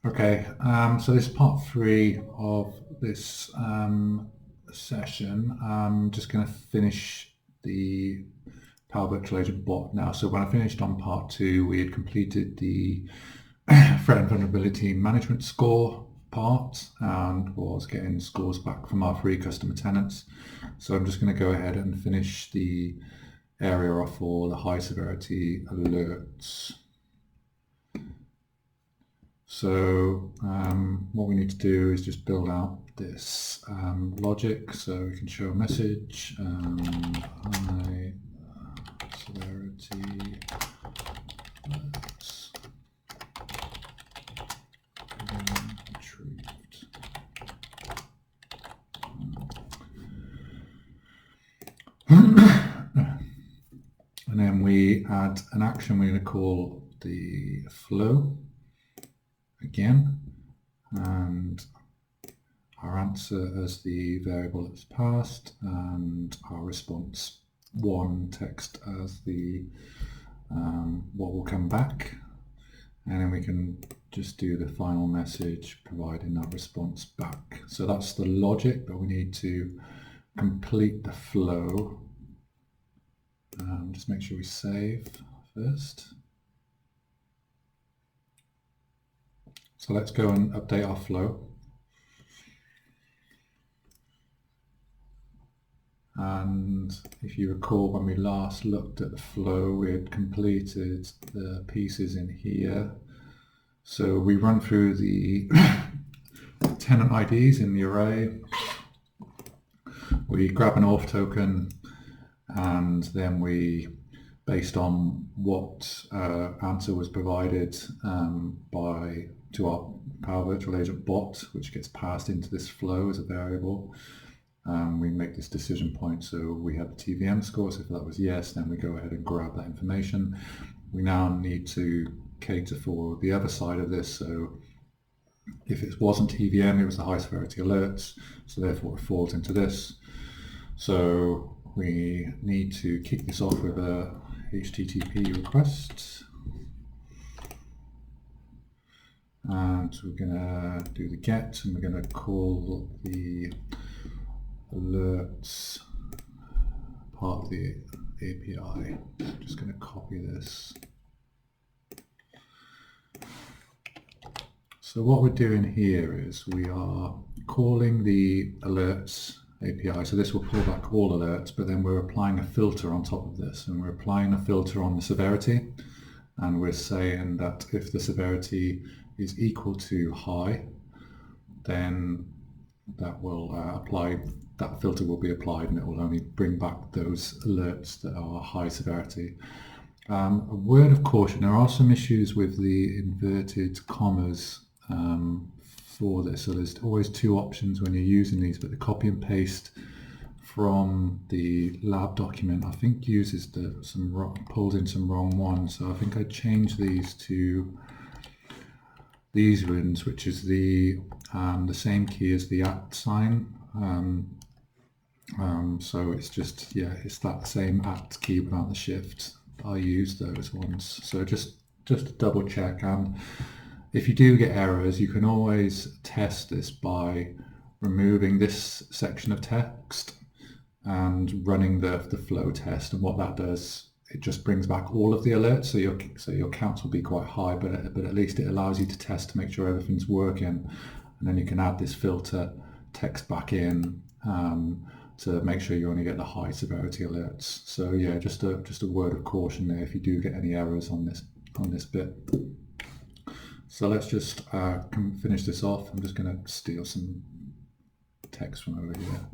Okay, so this is part 3 of this session. I'm just going to finish the Power Virtual Agent bot now. So when I finished on part 2, we had completed the threat and vulnerability management score part and was getting scores back from our free customer tenants. So I'm just going to go ahead and finish the area off for the high severity alerts. So what we need to do is just build out this logic so we can show a message, high severity alerts retrieved. And then we add an action we're going to call the flow again, and our answer as the variable that's passed, and our response 1 text as the what will come back, and then we can just do the final message providing that response back. So that's the logic, but we need to complete the flow. Just make sure we save first. So let's go and update our flow. And if you recall, when we last looked at the flow, we had completed the pieces in here. So we run through the tenant IDs in the array. We grab an auth token, and then we, based on what answer was provided to our Power Virtual Agent bot, which gets passed into this flow as a variable, we make this decision point. So we have the TVM score, so if that was yes, then we go ahead and grab that information. We now need to cater for the other side of this. So if it wasn't TVM, it was the high severity alerts, so therefore it falls into this. So we need to kick this off with a HTTP request. And we're going to do the get, and we're going to call the alerts part of the API. I'm just going to copy this. So what we're doing here is we are calling the alerts API. So this will pull back all alerts, but then we're applying a filter on top of this, and we're applying a filter on the severity, and we're saying that if the severity is equal to high, then that will that filter will be applied, and it will only bring back those alerts that are high severity. A word of caution: there are some issues with the inverted commas for this. So there's always 2 options when you're using these, but the copy and paste from the lab document, I think, uses pulls in some wrong ones. So I think I changed these to these ones, which is the same key as the @ sign. So it's just, yeah, it's that same @ key without the shift. I use those ones. So just to double check. And if you do get errors, you can always test this by removing this section of text and running the flow test. And what that does, it just brings back all of the alerts, so your counts will be quite high, but at least it allows you to test to make sure everything's working, and then you can add this filter text back in to make sure you only get the high severity alerts. So yeah, just a word of caution there if you do get any errors on this bit. So let's just finish this off. I'm just going to steal some text from over here.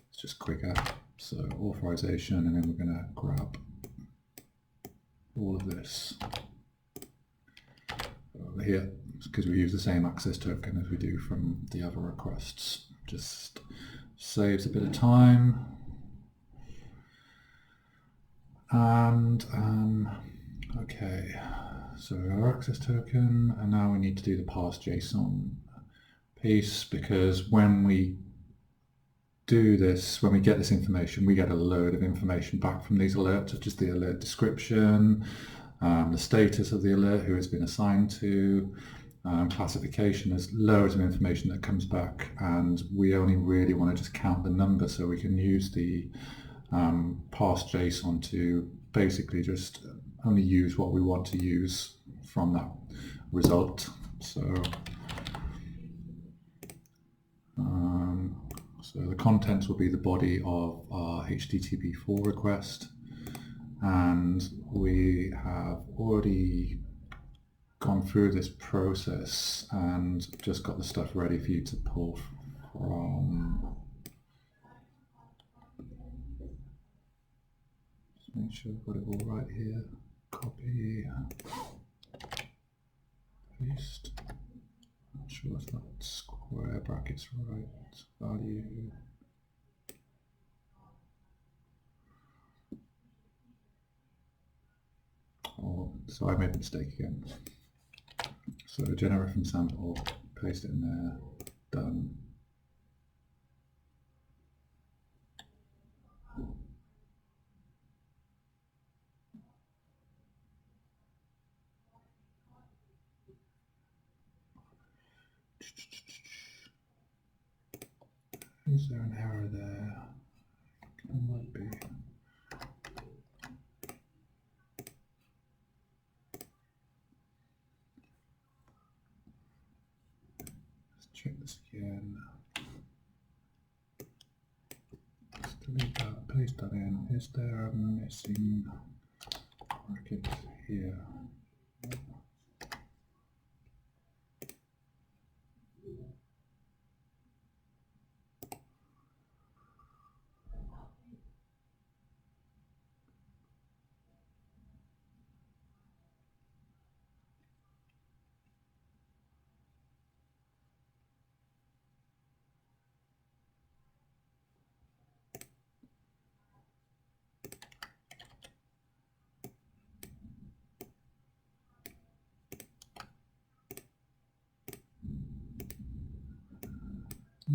It's just quicker. So authorization, and then we're going to grab all of this over here, because we use the same access token as we do from the other requests. Just saves a bit of time. And okay, so our access token, and now we need to do the parse JSON piece, because when we do this, when we get this information, we get a load of information back from these alerts, such as the alert description, the status of the alert, who it's been assigned to, classification, there's loads of information that comes back, and we only really want to just count the number, so we can use the parse JSON to basically just only use what we want to use from that result. So the contents will be the body of our HTTP4 request, and we have already gone through this process and just got the stuff ready for you to pull from. Just make sure I've got it all right here. Copy, paste. Not sure if that square brackets right. Value. Oh, so I made a mistake again. So generate from sample, paste it in there, done. Is there an error there? There might be. Let's check this again. Let's delete that, paste that in. Is there a missing bracket here?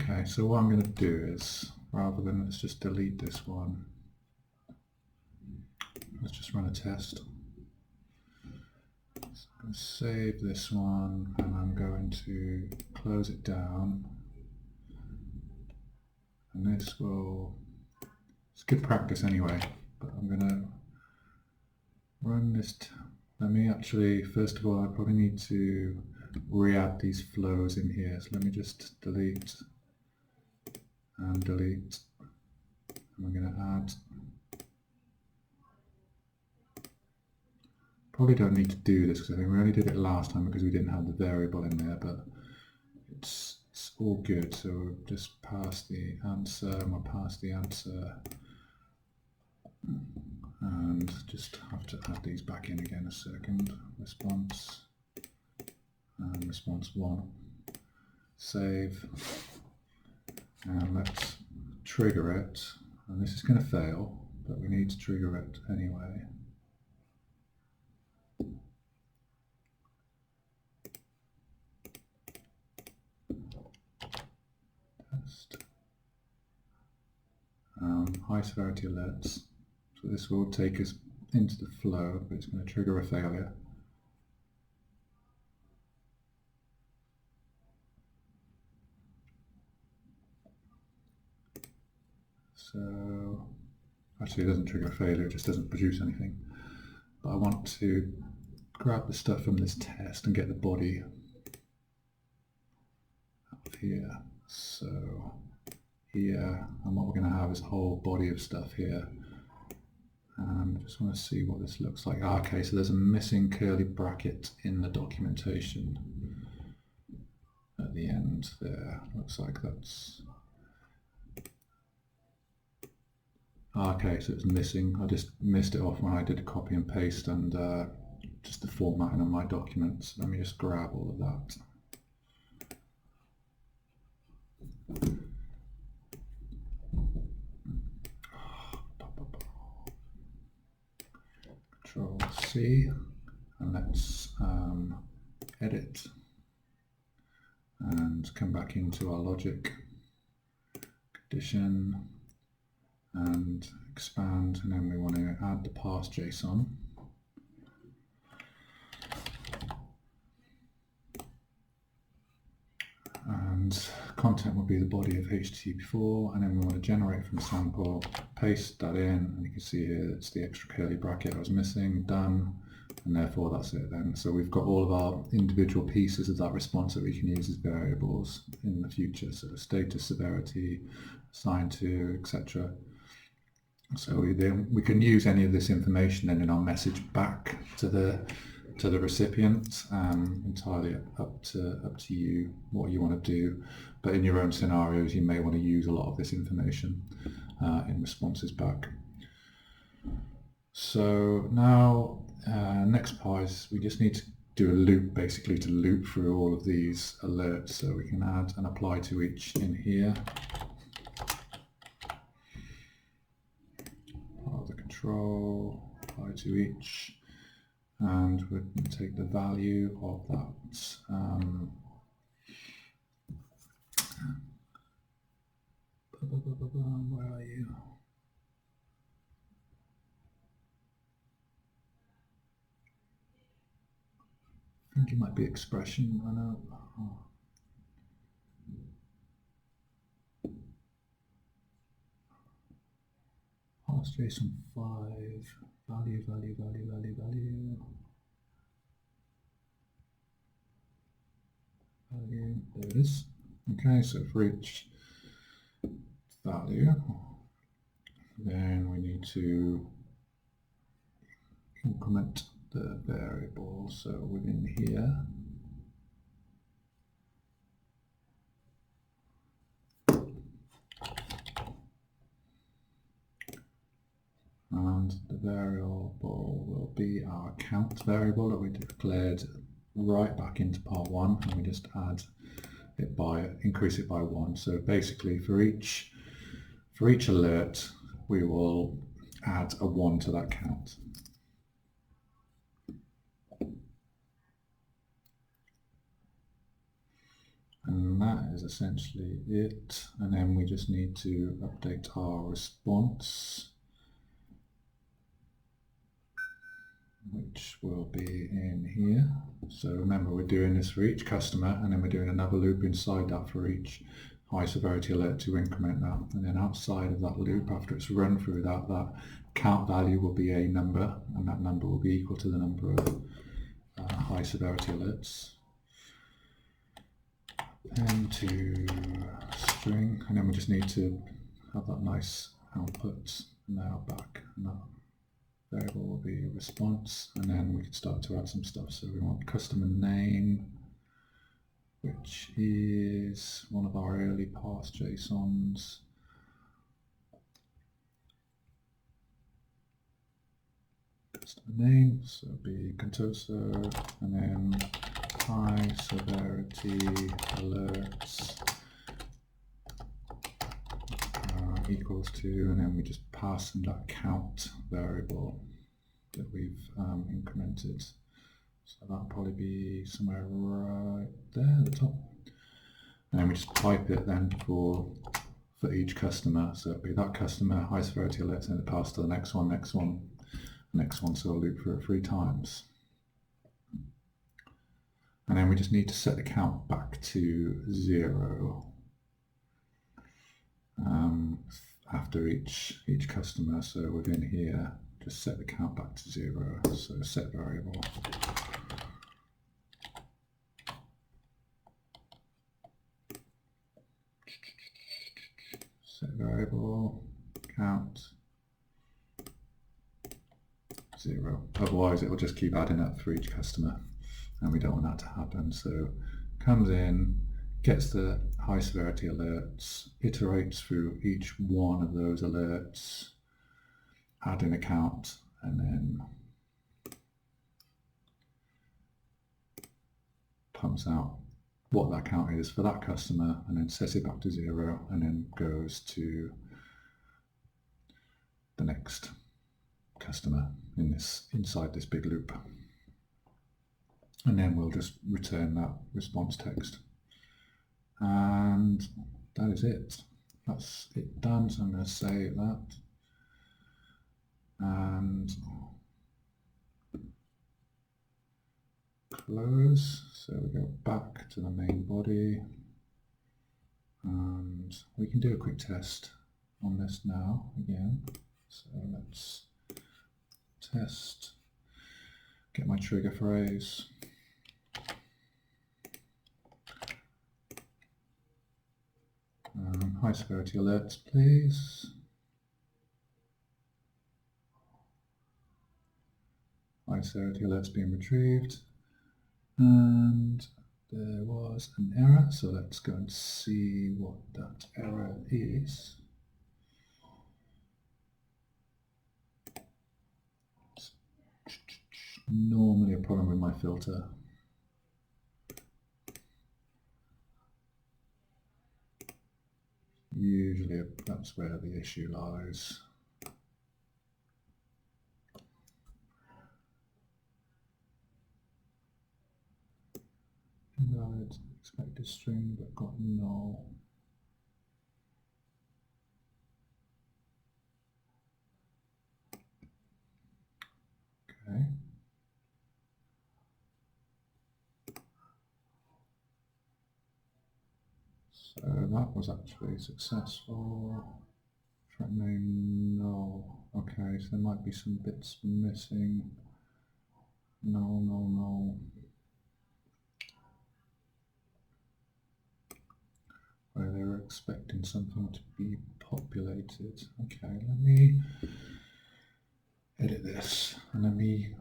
Okay, so what I'm going to do is, rather than let's just delete this one, let's just run a test. So I'm going to save this one, and I'm going to close it down. And this will, it's good practice anyway, but I'm going to run this. Let me actually, first of all, I probably need to re-add these flows in here. So let me just delete and delete. And we're going to add. Probably don't need to do this because I think we only did it last time because we didn't have the variable in there, but it's all good. So we'll just pass the answer, and we'll pass the answer, and just have to add these back in again a second. Response and response 1. Save. And let's trigger it, and this is going to fail, but we need to trigger it anyway. Test. High severity alerts. So this will take us into the flow, but it's going to trigger a failure. So actually it doesn't trigger a failure, it just doesn't produce anything. But I want to grab the stuff from this test and get the body up here. So here, and what we're going to have is a whole body of stuff here. And I just want to see what this looks like. Okay, so there's a missing curly bracket in the documentation at the end there. Looks like that's... Okay, so it's missing. I just missed it off when I did a copy and paste and just the formatting on my documents. Let me just grab all of that. Control C, and let's edit and come back into our logic condition and expand, and then we want to add the parse JSON. and content will be the body of HTTP4, and then we want to generate from sample, paste that in, and you can see here it's the extra curly bracket I was missing, done, and therefore that's it then. So we've got all of our individual pieces of that response that we can use as variables in the future, so status, severity, assigned to, etc. So we can use any of this information then in our message back to the recipient, entirely up to you what you want to do, but in your own scenarios you may want to use a lot of this information in responses back. So now next part is we just need to do a loop, basically to loop through all of these alerts, so we can add and apply to each in here. Part of the control, apply to each. And we can take the value of that. Where are you? I think it might be expression. I know. Parse JSON 5. Value. There it is. Okay, so for each value, then we need to increment the variable. So within here, and the variable will be our count variable that we declared right back into part 1, and we just add it by, increase it by 1. So basically for each alert we will add a 1 to that count. And that is essentially it, and then we just need to update our response, which will be in here. So remember, we're doing this for each customer, and then we're doing another loop inside that for each high severity alert to increment that. And then outside of that loop, after it's run through that, that count value will be a number, and that number will be equal to the number of high severity alerts. And to string, and then we just need to have that nice output now back, and that variable will be response, and then we can start to add some stuff. So we want customer name, which is one of our early parse JSONs. Customer name, so it'll be Contoso, and then high severity alerts equals to, and then we just pass in that count variable that we've incremented. So that'll probably be somewhere right there at the top. And then we just type it then for each customer. So it'll be that customer, high severity alerts, and it pass to the next one, so we'll loop for it 3 times. And then we just need to set the count back to 0 after each customer. So within here, just set the count back to 0. So set variable. Set variable count 0. Otherwise, it will just keep adding up for each customer, and we don't want that to happen. So comes in, gets the high severity alerts, iterates through each one of those alerts, adding a count, and then pumps out what that count is for that customer, and then sets it back to 0, and then goes to the next customer inside this big loop. And then we'll just return that response text. And that is it. That's it done. So I'm going to save that. And close. So we go back to the main body. And we can do a quick test on this now again. So let's test, get my trigger phrase. High severity alerts, please. High severity alerts being retrieved. And there was an error, so let's go and see what that error is. Normally a problem with my filter. Usually that's where the issue lies. Invalid expected string, but got null. Okay. So that was actually successful. Track name null. Okay, so there might be some bits missing. Null, null, null. Where they were expecting something to be populated. Okay, let me edit this and let me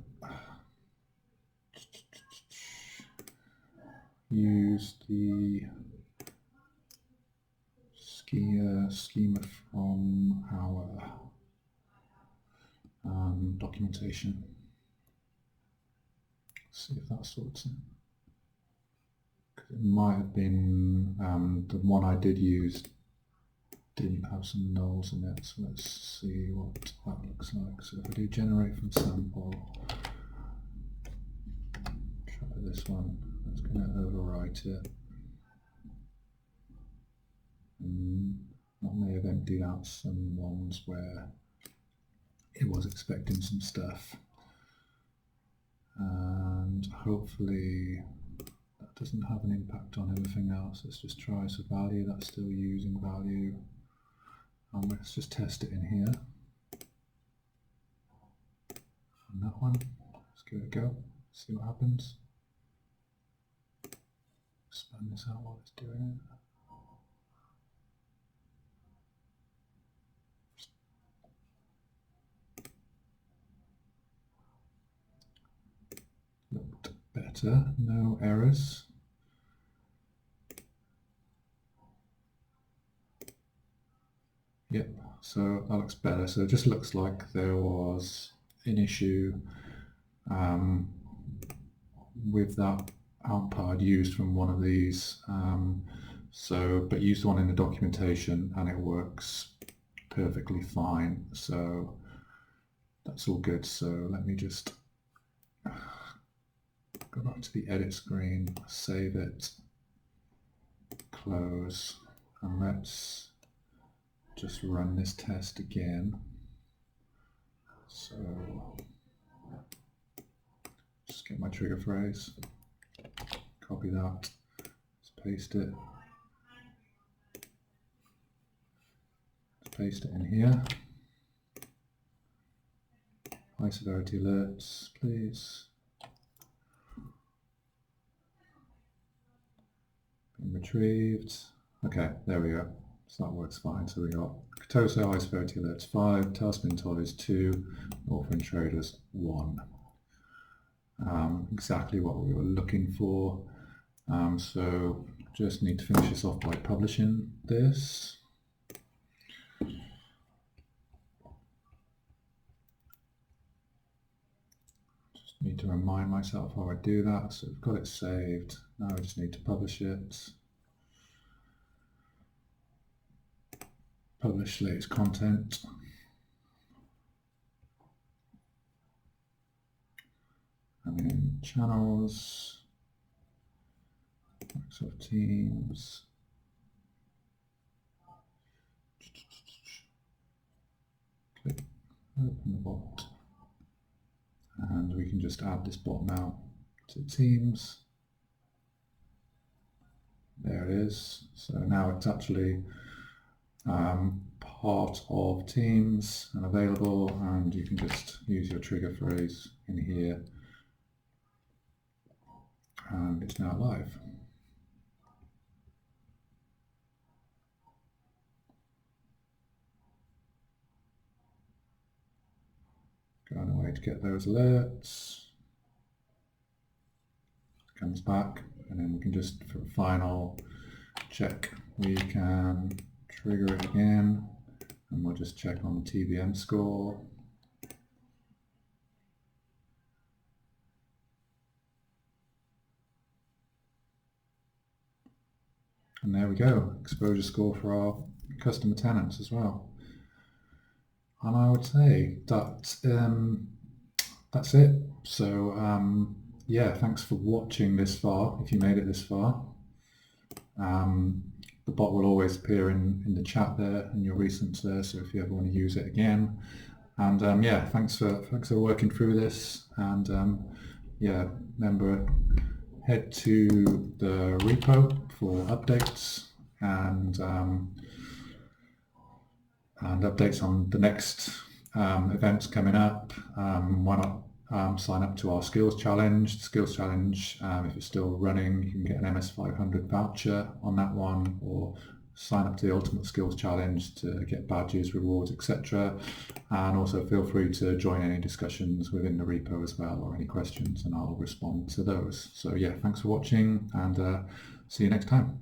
use the schema from our documentation. See if that sorts it. It might have been the one I did use didn't have some nulls in it, so let's see what that looks like. So if I do generate from sample, try this one, that's going to overwrite it. That may have emptied out some ones where it was expecting some stuff. And hopefully that doesn't have an impact on everything else. Let's just try so value, that's still using value. Let's just test it in here. On that one, let's give it a go, see what happens. Expand this out while it's doing it. Looked better, no errors. Yep, so that looks better. So it just looks like there was an issue with that output I'd used from one of these. But used one in the documentation and it works perfectly fine. So that's all good. So let me just go back to the edit screen, save it, close, and let's just run this test again. So just get my trigger phrase, copy that, let's paste it. Let's paste it in here. High severity alerts, please. Been retrieved. Okay, there we go. So that works fine. So we got Katoso high severity alerts 5, Tailspin Toys 2, Northwind Traders 1. Exactly what we were looking for. So just need to finish this off by publishing this. Just need to remind myself how I do that. So we've got it saved. Now I just need to publish it. Publish latest content. And then channels, Microsoft Teams. Click open the bot. And we can just add this bot now to Teams. There There it is. So now it's actually part of Teams and available, and you can just use your trigger phrase in here, and it's now live. Going away to get those alerts. Comes back, and then we can just, for a final check, we can trigger it again, and we'll just check on the TVM score. And there we go, exposure score for our customer tenants as well. And I would say that that's it. So yeah, thanks for watching this far, if you made it this far. The bot will always appear in the chat there, in your recents there, so if you ever want to use it again. And yeah, thanks for working through this. And yeah, remember, head to the repo for updates and updates on the next events coming up. Why not sign up to our skills challenge? The skills challenge, if it's still running, you can get an MS500 voucher on that one, or sign up to the ultimate skills challenge to get badges, rewards, etc. And also feel free to join any discussions within the repo as well, or any questions, and I'll respond to those. So yeah, thanks for watching, and see you next time.